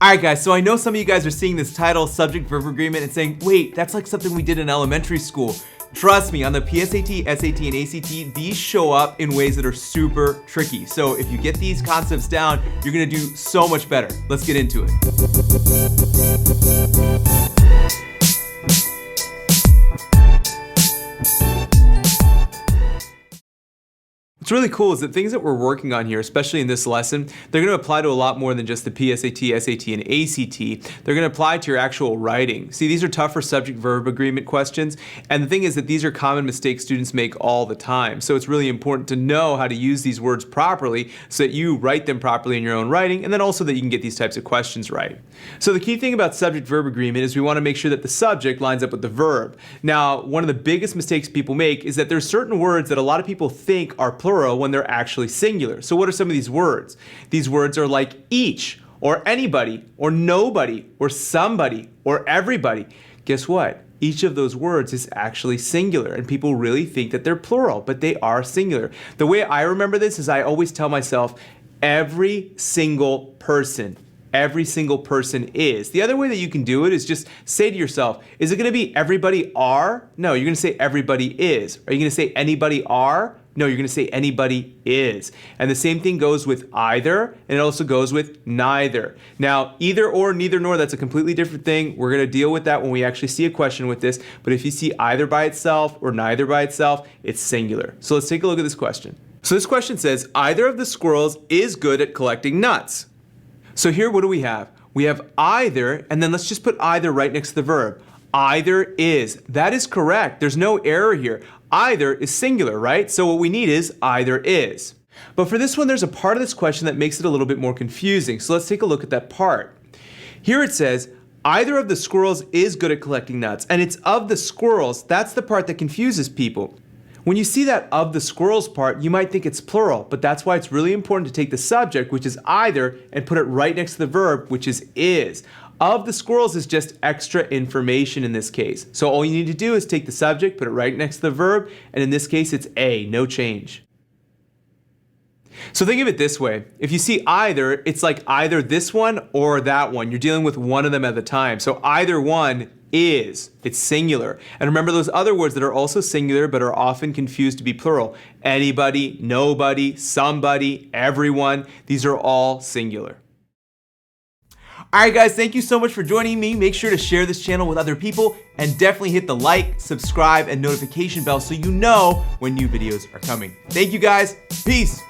Alright guys, so I know some of you guys are seeing this title, Subject-Verb Agreement, and saying, wait, that's like something we did in elementary school. Trust me, on the PSAT, SAT, and ACT, these show up in ways that are super tricky. So if you get these concepts down, you're gonna do so much better. Let's get into it. What's really cool is that things that we're working on here, especially in this lesson, they're going to apply to a lot more than just the PSAT, SAT, and ACT. They're going to apply to your actual writing. See, these are tougher subject-verb agreement questions, and the thing is that these are common mistakes students make all the time. So it's really important to know how to use these words properly so that you write them properly in your own writing, and then also that you can get these types of questions right. So the key thing about subject-verb agreement is we want to make sure that the subject lines up with the verb. Now, one of the biggest mistakes people make is that there's certain words that a lot of people think are plural when they're actually singular. So what are some of these words? These words are like each, or anybody, or nobody, or somebody, or everybody. Guess what? Each of those words is actually singular, and people really think that they're plural, but they are singular. The way I remember this is I always tell myself, every single person. Every single person is. The other way that you can do it is just say to yourself, is it going to be everybody are? No, you're going to say everybody is. Are you going to say anybody are? No, you're going to say anybody is. And the same thing goes with either, and it also goes with neither. Now, either or, neither nor, that's a completely different thing. We're going to deal with that when we actually see a question with this. But if you see either by itself or neither by itself, it's singular. So let's take a look at this question. So this question says, either of the squirrels is good at collecting nuts. So here, what do we have? We have either, and then let's just put either right next to the verb. Either is. That is correct. There's no error here. Either is singular, right? So what we need is either is. But for this one, there's a part of this question that makes it a little bit more confusing. So let's take a look at that part. Here it says, either of the squirrels is good at collecting nuts. And it's of the squirrels. That's the part that confuses people. When you see that of the squirrels part, you might think it's plural, but that's why it's really important to take the subject, which is either, and put it right next to the verb, which is. Of the squirrels is just extra information in this case. So all you need to do is take the subject, put it right next to the verb, and in this case it's a, no change. So think of it this way. If you see either, it's like either this one or that one. You're dealing with one of them at a time. So either one is. It's singular. And remember those other words that are also singular but are often confused to be plural. Anybody, nobody, somebody, everyone. These are all singular. Alright guys, thank you so much for joining me. Make sure to share this channel with other people and definitely hit the like, subscribe, and notification bell so you know when new videos are coming. Thank you guys. Peace.